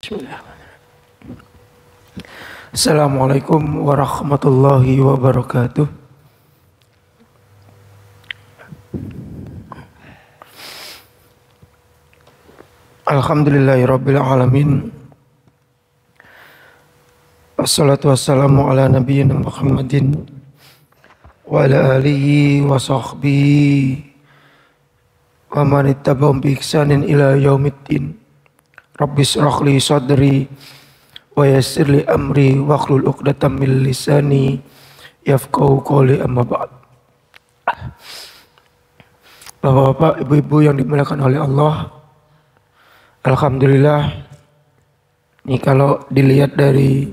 Bismillahirrahmanirrahim. Assalamualaikum warahmatullahi wabarakatuh. Alhamdulillahirabbil alamin. Wassalatu wassalamu ala nabiyyina Muhammadin wa ala alihi wa sahbihi wa man ittaba'ahum bi ihsanin ila yaumiddin. Rabbis shrah li sadri wa yassir li amri wahlul 'uqdatam min lisani yafqahu qawli, amma ba'd. Bapak-bapak, ibu-ibu yang dimuliakan oleh Allah, alhamdulillah, ini kalau dilihat dari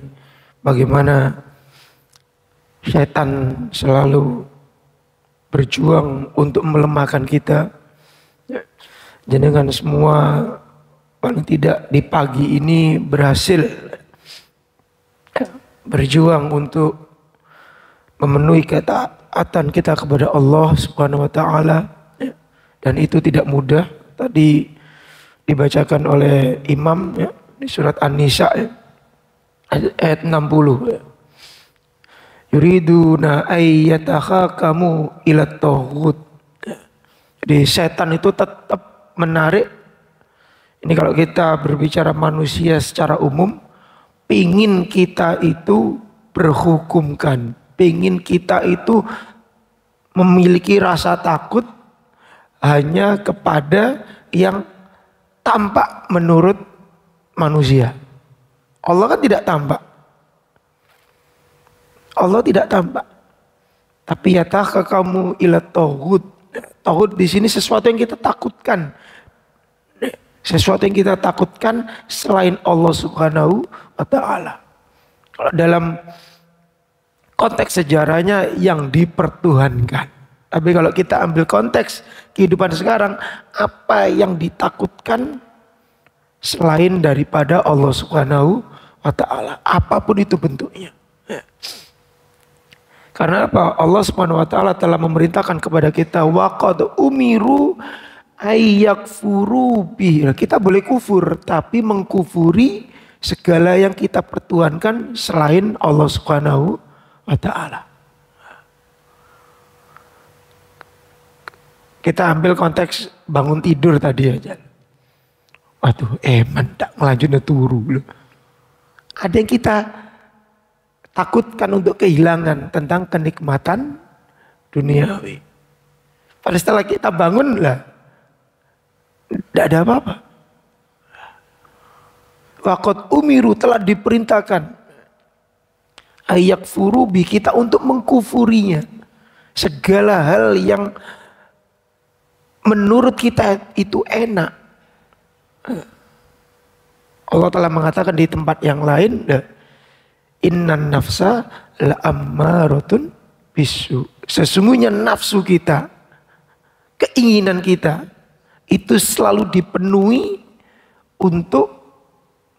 bagaimana setan selalu berjuang untuk melemahkan kita, jenengan semua paling tidak di pagi ini berhasil berjuang untuk memenuhi ketaatan kita kepada Allah Subhanahu wa taala, dan itu tidak mudah. Tadi dibacakan oleh imam ya, di surat An-Nisa ya, ayat 60 ya. Yuriduna ayyatakhakamu ila taghut. Jadi setan itu tetap menarik. Ini kalau kita berbicara manusia secara umum, pingin kita itu berhukumkan, pingin kita itu memiliki rasa takut hanya kepada yang tampak menurut manusia. Allah kan tidak tampak. Allah tidak tampak. Tapi yataka kamu ila taghut. Taghut di sini sesuatu yang kita takutkan. Sesuatu yang kita takutkan selain Allah Subhanahu wa taala. Kalau dalam konteks sejarahnya yang dipertuhankan. Tapi kalau kita ambil konteks kehidupan sekarang, apa yang ditakutkan selain daripada Allah Subhanahu wa taala, apapun itu bentuknya. Karena apa? Allah Subhanahu wa taala telah memerintahkan kepada kita, wa qad umiru ayyakfuru bih. Kita boleh kufur, tapi mengkufuri segala yang kita pertuhankan selain Allah Subhanahu wa taala. Kita ambil konteks bangun tidur tadi aja. Waduh, tak ngelanjutnya turu. Ada yang kita takutkan untuk kehilangan tentang kenikmatan duniawi. Pada setelah kita bangun lah, tidak ada apa-apa. Waqad umiru, telah diperintahkan ayyakfuru bi, kita untuk mengkufurinya. Segala hal yang menurut kita itu enak. Allah telah mengatakan di tempat yang lain, innan nafsa la'ammaratun bisu. Sesungguhnya nafsu kita, keinginan kita itu selalu dipenuhi untuk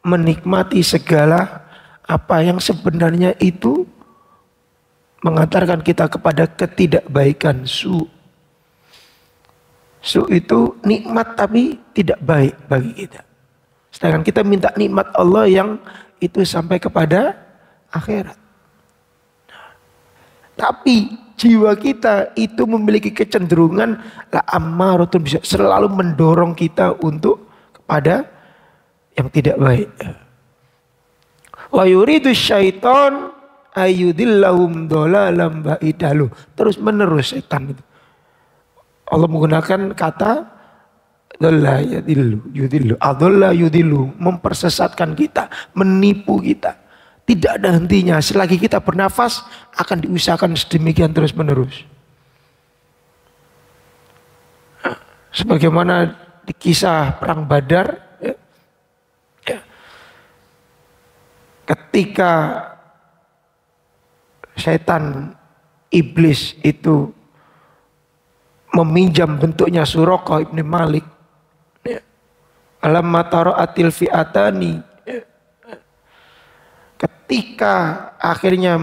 menikmati segala apa yang sebenarnya itu mengantarkan kita kepada ketidakbaikan. Su itu nikmat tapi tidak baik bagi kita. Sedangkan kita minta nikmat Allah yang itu sampai kepada akhirat. Tapi jiwa kita itu memiliki kecenderungan la ammaratun bisa selalu mendorong kita untuk kepada yang tidak baik. Wa yuridu syaiton ayyudillahum dhalalam ba'idalu. Terus menerus setan itu. Allah menggunakan kata dhalla yudillu, adalla yudillu, mempersesatkan kita, menipu kita. Tidak ada hentinya. Selagi kita bernafas akan diusahakan sedemikian terus menerus. Sebagaimana di kisah perang Badar, ketika setan iblis itu meminjam bentuknya Suraqah ibn Malik, alamma tara'atil fi'atani, ketika akhirnya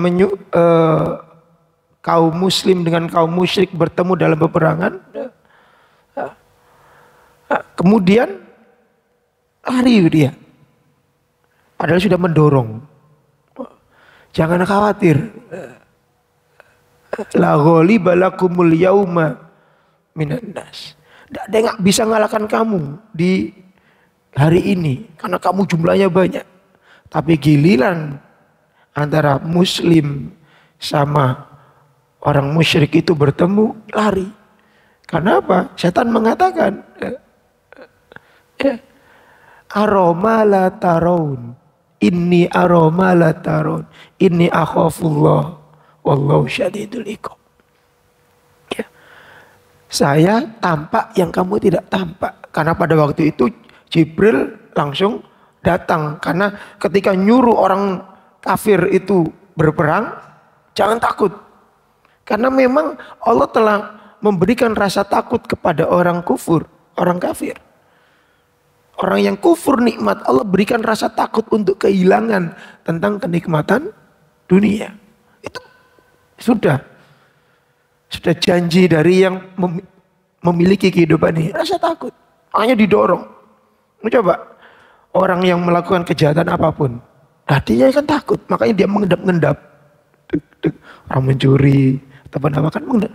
kaum muslim dengan kaum musyrik bertemu dalam peperangan, kemudian lari dia. Padahal sudah mendorong. Jangan khawatir. La ghaliba lakumul yauma minan nas. Tidak ada yang bisa ngalahkan kamu di hari ini. Karena kamu jumlahnya banyak. Tapi giliran antara muslim sama orang musyrik itu bertemu, lari. Karena apa? Setan mengatakan, aroma la tarawun. Inni aroma la tarawun. Inni akhafullah. Wallahu syadidul iqab. Ya. Saya tampak yang kamu tidak tampak. Karena pada waktu itu Jibril langsung datang. Karena ketika nyuruh orang kafir itu berperang, jangan takut. Karena memang Allah telah memberikan rasa takut kepada orang kufur, orang kafir. Orang yang kufur nikmat, Allah berikan rasa takut untuk kehilangan tentang kenikmatan dunia. Itu sudah janji dari yang memiliki kehidupan ini. Rasa takut, hanya didorong. Coba orang yang melakukan kejahatan apapun, dia kan takut, makanya dia mengendap-endap. Orang mencuri atau kan mengendap.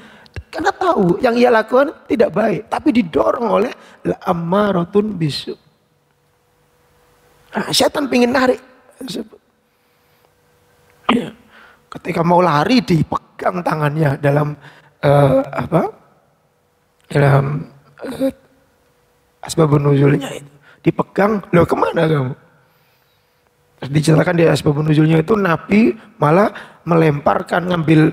Karena tahu yang ia lakukan tidak baik, tapi didorong oleh ammaratun bisu. Setan pingin narik. Ya. Ketika mau lari dipegang tangannya dalam asbabun nuzulnya itu. Dipegang, loh kemana kamu? Terus diceritakan di asbabun nuzulnya itu Nabi malah melemparkan ngambil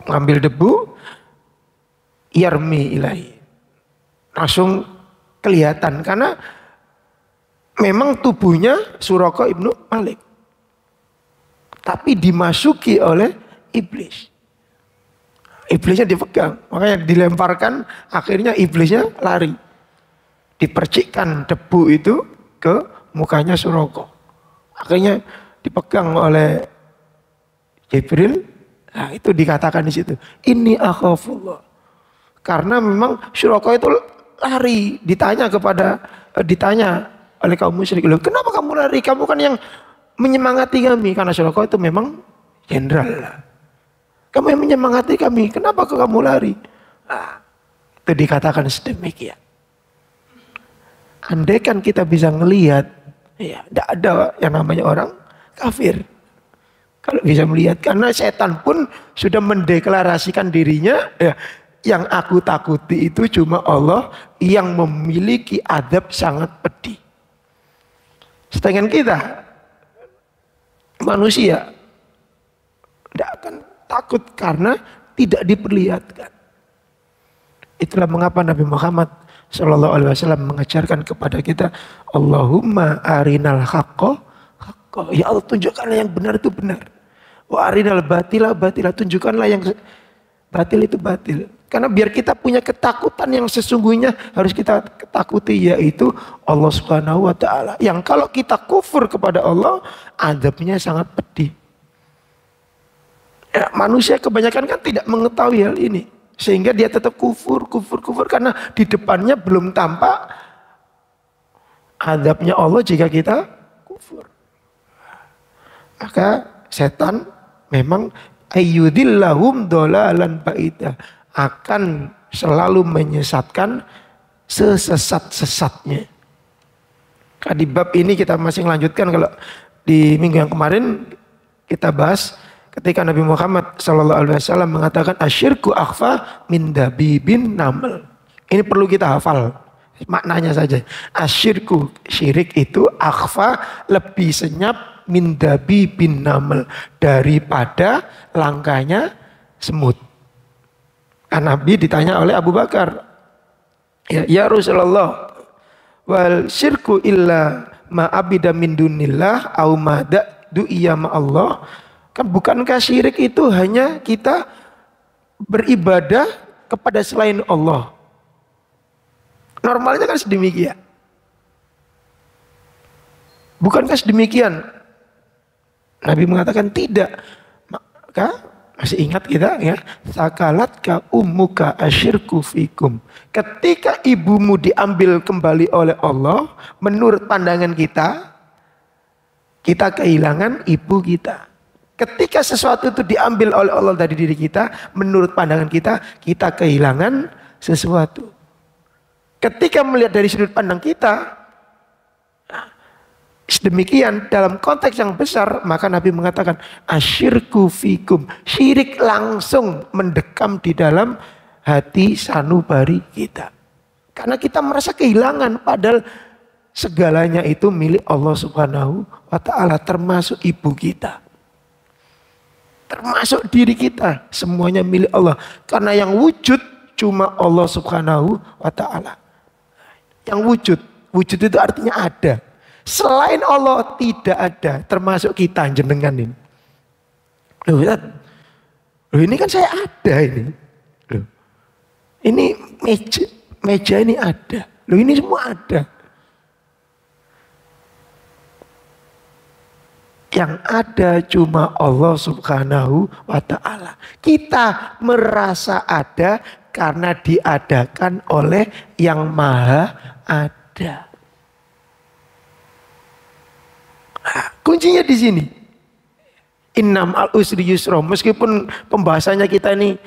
ngambil debu, yarmi ilahi. Langsung kelihatan karena memang tubuhnya Suraqah ibnu Malik. Tapi dimasuki oleh iblis. Iblisnya dipegang, makanya dilemparkan, akhirnya iblisnya lari. Dipercikkan debu itu ke mukanya Suraqah. Akhirnya dipegang oleh Jibril. Nah, itu dikatakan di situ. Ini akhafullah. Karena memang Suraqah itu lari, ditanya oleh kaum musyrik. Loh, kenapa kamu lari? Kamu kan yang menyemangati kami. Karena Suraqah itu memang jenderal. Kamu yang menyemangati kami. Kenapa kamu lari? Nah, itu dikatakan sedemikian. Andaikan kita bisa ngelihat, ya, tidak ada yang namanya orang kafir. Kalau bisa melihat, karena setan pun sudah mendeklarasikan dirinya, ya, yang aku takuti itu cuma Allah yang memiliki adab sangat pedih. Sedangkan kita, manusia, tidak akan takut karena tidak diperlihatkan. Itulah mengapa Nabi Muhammad Sallallahu Alaihi Wasallam mengajarkan kepada kita, Allahumma arinal haqqa haqqa. Ya Allah, tunjukkanlah yang benar itu benar. Wa arinal batila batila. Tunjukkanlah yang batil itu batil. Karena biar kita punya ketakutan yang sesungguhnya harus kita takuti, yaitu Allah Subhanahu wa taala. Yang kalau kita kufur kepada Allah, adabnya sangat pedih. Ya, manusia kebanyakan kan tidak mengetahui hal ini. Sehingga dia tetap kufur karena di depannya belum tampak adabnya Allah jika kita kufur. Maka setan memang ayyudillahum dolalan ba'ida, akan selalu menyesatkan sesesat-sesatnya. Di bab ini kita masih melanjutkan. Kalau di minggu yang kemarin kita bahas ketika Nabi Muhammad SAW mengatakan asyirku akhfa min dabibin naml. Ini perlu kita hafal maknanya saja. Asyirku, syirik itu akhfa, lebih senyap, min dabibin naml, daripada langkahnya semut. Nabi ditanya oleh Abu Bakar, ya Rasulullah, wal syirku illa ma abida min dunillah au ma da'du iya ma Allah. Kan bukankah syirik itu hanya kita beribadah kepada selain Allah? Normalnya kan sedemikian. Bukankah sedemikian? Nabi mengatakan tidak. Maka Masih ingat kita ya? Sakalatka ummuka asyirku fikum. Ketika ibumu diambil kembali oleh Allah, menurut pandangan kita kehilangan ibu kita. Ketika sesuatu itu diambil oleh Allah dari diri kita, menurut pandangan kita kehilangan sesuatu. Ketika melihat dari sudut pandang kita, sedemikian dalam konteks yang besar, maka Nabi mengatakan asyirku fikum. Syirik langsung mendekam di dalam hati sanubari kita. Karena kita merasa kehilangan, padahal segalanya itu milik Allah Subhanahu wa ta'ala, termasuk ibu kita. Termasuk diri kita, semuanya milik Allah. Karena yang wujud cuma Allah Subhanahu wa ta'ala. Yang wujud itu artinya ada. Selain Allah tidak ada, termasuk kita jenengan ini. Loh, ini kan saya ada ini. Loh, ini meja ini ada. Loh, ini semua ada. Yang ada cuma Allah Subhanahu wa ta'ala. Kita merasa ada karena diadakan oleh yang maha ada. Nah, kuncinya di sini. Innam al usri yusra. Meskipun pembahasannya kita ini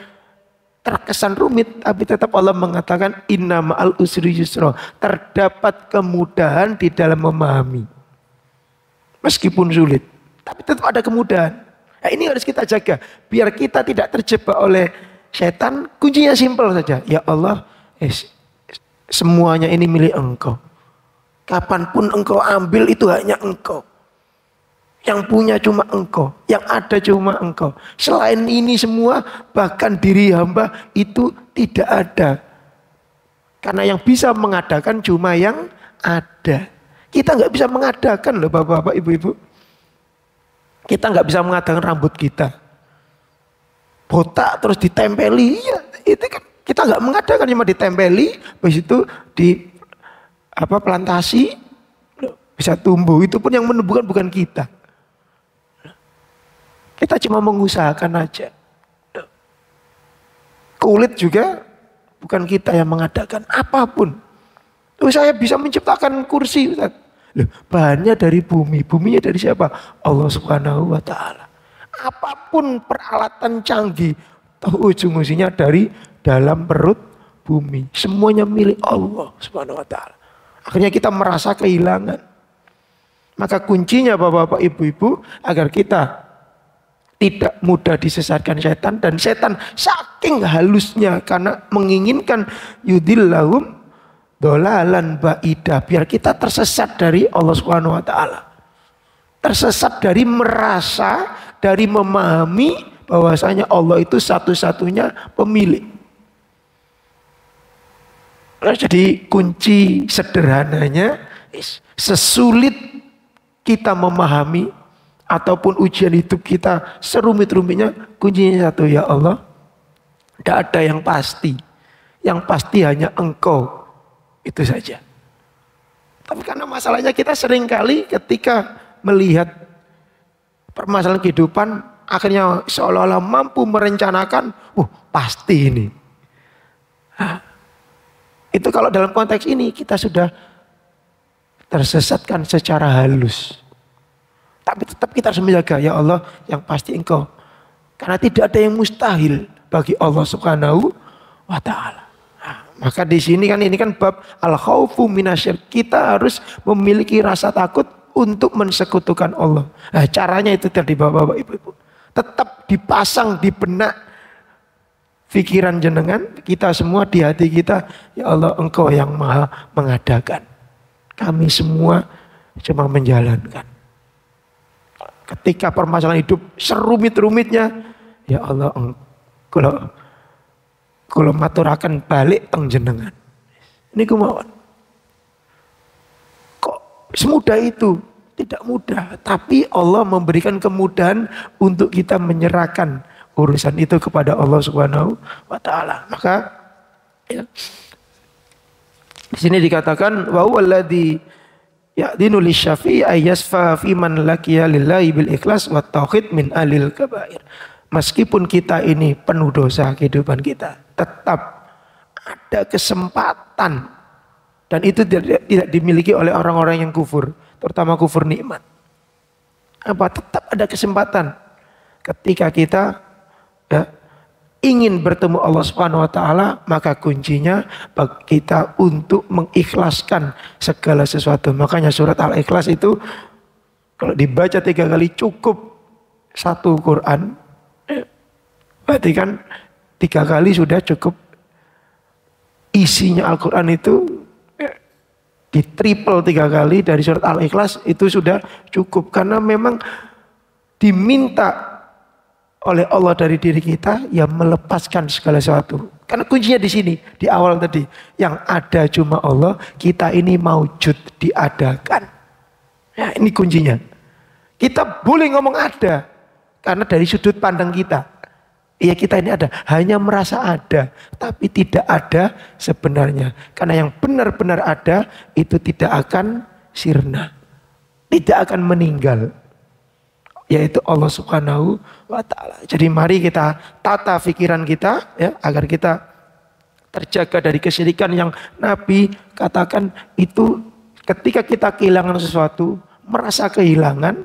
terkesan rumit, tapi tetap Allah mengatakan innam al usri yusra. Terdapat kemudahan di dalam memahami. Meskipun sulit, tapi tetap ada kemudahan. Nah, ini harus kita jaga. Biar kita tidak terjebak oleh setan. Kuncinya simpel saja. Ya Allah, semuanya ini milik Engkau. Kapanpun Engkau ambil itu hanya Engkau. Yang punya cuma Engkau. Yang ada cuma Engkau. Selain ini semua, bahkan diri hamba itu tidak ada. Karena yang bisa mengadakan cuma yang ada. Kita nggak bisa mengadakan loh bapak-bapak, ibu-ibu. Kita nggak bisa mengadakan rambut kita. Botak terus ditempeli. Ya, itu kan kita nggak mengadakan, cuma ditempeli. Habis itu di plantasi bisa tumbuh. Itu pun yang menumbuhkan bukan kita. Kita cuma mengusahakan aja. Kulit juga bukan kita yang mengadakan apapun. Tuh, saya bisa menciptakan kursi, Ustaz. Loh, bahannya dari bumi. Buminya dari siapa? Allah Subhanahu wa ta'ala. Apapun peralatan canggih, ujung-ujungnya dari dalam perut bumi. Semuanya milik Allah Subhanahu wa ta'ala. Akhirnya kita merasa kehilangan. Maka kuncinya bapak-bapak, ibu-ibu, agar kita tidak mudah disesatkan setan. Dan setan saking halusnya karena menginginkan yudillahum dolalan baidah, biar kita tersesat dari Allah Subhanahu wa ta'ala. Tersesat dari merasa, dari memahami bahwasanya Allah itu satu-satunya pemilik. Nah, jadi kunci sederhananya, sesulit kita memahami ataupun ujian hidup kita serumit-rumitnya, kuncinya satu, ya Allah, tidak ada yang pasti. Yang pasti hanya Engkau. Itu saja. Tapi karena masalahnya kita seringkali ketika melihat permasalahan kehidupan, akhirnya seolah-olah mampu merencanakan, pasti ini. Nah, itu kalau dalam konteks ini kita sudah tersesatkan secara halus. Tapi tetap kita harus menjaga, ya Allah, yang pasti Engkau. Karena tidak ada yang mustahil bagi Allah Subhanahu wa ta'ala. Maka di sini kan ini kan bab al-khaufu minasyirk. Kita harus memiliki rasa takut untuk mensekutukan Allah. Nah, caranya itu tadi bapak-bapak, ibu-ibu. Tetap dipasang di benak pikiran jenengan, kita semua di hati kita, ya Allah, Engkau yang maha mengadakan. Kami semua cuma menjalankan. Ketika permasalahan hidup serumit-rumitnya, ya Allah, kalau maturakan balik teng jenengan. Ini kemauan. Kok semudah itu? Tidak mudah. Tapi Allah memberikan kemudahan untuk kita menyerahkan urusan itu kepada Allah Subhanahu wa ta'ala. Maka ya, di sini dikatakan wa huwallazi ya'dinu lisyafi'i ayyasfa fi man laqiya lillahi bil ikhlas wa tauhid min alil kabair. meskipun kita ini penuh dosa kehidupan kita, tetap ada kesempatan. Dan itu tidak dimiliki oleh orang-orang yang kufur, terutama kufur nikmat. Tetap ada kesempatan ketika kita ingin bertemu Allah Subhanahu wa taala, maka kuncinya bagi kita untuk mengikhlaskan segala sesuatu. Makanya surat Al-Ikhlas itu kalau dibaca 3 kali cukup satu Quran. Berarti kan 3 kali sudah cukup. Isinya Al-Quran itu di triple 3 kali dari surat Al-Ikhlas itu sudah cukup. Karena memang diminta oleh Allah dari diri kita yang melepaskan segala sesuatu. Karena kuncinya di sini, di awal tadi. Yang ada cuma Allah, kita ini maujud, diadakan. Ya, ini kuncinya. Kita boleh ngomong ada, karena dari sudut pandang kita. Iya, kita ini ada, hanya merasa ada, tapi tidak ada sebenarnya. Karena yang benar-benar ada itu tidak akan sirna, tidak akan meninggal, yaitu Allah Subhanahu wa taala. Jadi mari kita tata pikiran kita ya, agar kita terjaga dari kesyirikan yang Nabi katakan itu ketika kita kehilangan sesuatu, merasa kehilangan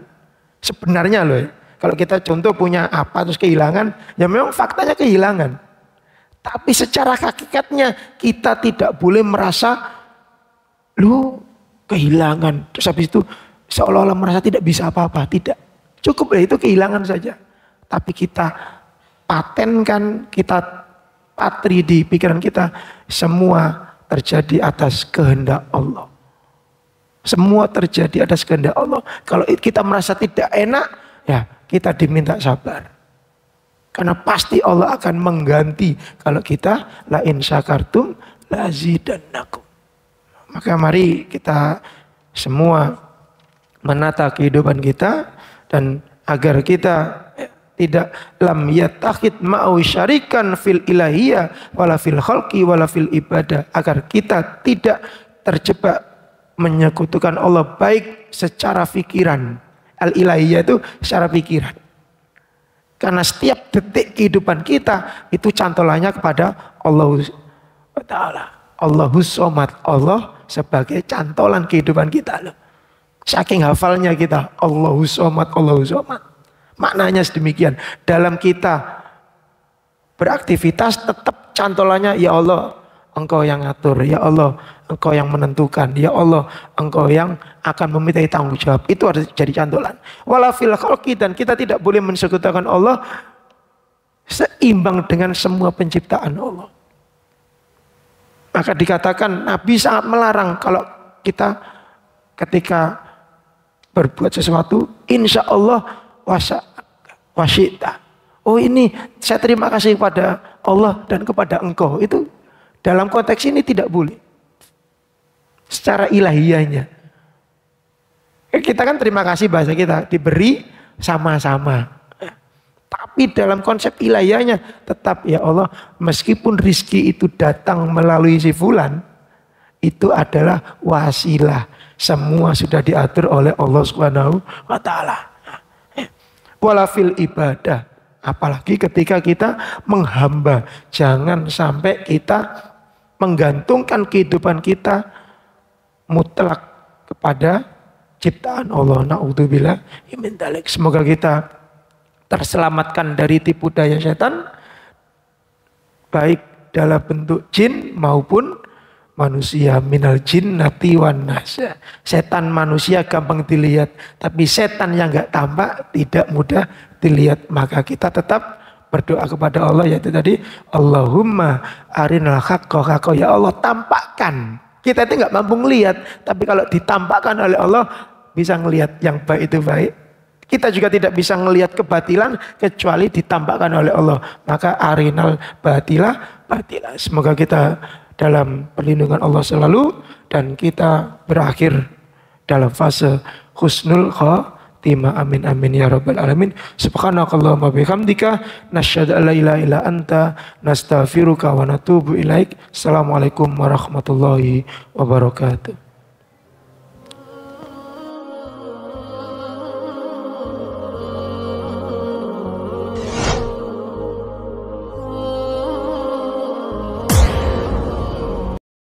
sebenarnya loh ya. Kalau kita contoh punya apa terus kehilangan, ya memang faktanya kehilangan. Tapi secara hakikatnya kita tidak boleh merasa lu kehilangan. Terus habis itu seolah-olah merasa tidak bisa apa-apa. Tidak. Cukup ya itu kehilangan saja. Tapi kita patenkan, kita patri di pikiran kita. Semua terjadi atas kehendak Allah. Semua terjadi atas kehendak Allah. Kalau kita merasa tidak enak, ya kita diminta sabar. Karena pasti Allah akan mengganti kalau kita la in syakartum lazidannakum. Maka mari kita semua menata kehidupan kita dan agar kita tidak lam yattakhid ma'u syarikan fil ilahiyah wala fil khalqi wala fil ibadah, agar kita tidak terjebak menyekutukan Allah baik secara pikiran. Al-ilahiyah itu secara pikiran. Karena setiap detik kehidupan kita itu cantolannya kepada Allah Ta'ala. Allahus Somad. Allah sebagai cantolan kehidupan kita. Saking hafalnya kita. Allahus Somad, Allahus Somad. Maknanya sedemikian. Dalam kita beraktivitas tetap cantolannya ya Allah, Engkau yang ngatur. Ya Allah, Engkau yang menentukan. Ya Allah, Engkau yang akan memintai tanggung jawab. Itu harus jadi cantolan. Wala fil khalqi, dan kita tidak boleh mensekutukan Allah seimbang dengan semua penciptaan Allah. Maka dikatakan Nabi sangat melarang kalau kita ketika berbuat sesuatu, insya Allah wasyita. Oh ini saya terima kasih kepada Allah dan kepada Engkau. Itu dalam konteks ini tidak boleh. Secara ilahiyahnya. Kita kan terima kasih bahasa kita. Diberi sama-sama. Tapi dalam konsep ilahiyahnya tetap ya Allah. Meskipun rizki itu datang melalui si fulan. Itu adalah wasilah. Semua sudah diatur oleh Allah Subhanahu wa ta'ala. Walafil ibadah. Apalagi ketika kita menghamba. Jangan sampai kita menggantungkan kehidupan kita mutlak kepada ciptaan Allah. Na'udzubillah min dzalik. Semoga kita terselamatkan dari tipu daya setan, baik dalam bentuk jin maupun manusia. Minal jinnati wan nas. Setan manusia gampang dilihat, tapi setan yang enggak tampak tidak mudah dilihat. Maka kita tetap berdoa kepada Allah, yaitu tadi Allahumma arinal haqqa haqqa, ya Allah tampakkan. Kita itu nggak mampu ngelihat, tapi kalau ditampakkan oleh Allah bisa ngelihat yang baik itu baik. Kita juga tidak bisa ngelihat kebatilan kecuali ditampakkan oleh Allah. Maka arinal batilah batilah. Semoga kita dalam perlindungan Allah selalu dan kita berakhir dalam fase husnul khotimah. Amin amin ya rabbal alamin. Subhanakallahumma bihamdika nasyhadu an la ilaha illa anta nastaghfiruka wa natubu ilaik. Assalamualaikum warahmatullahi wabarakatuh.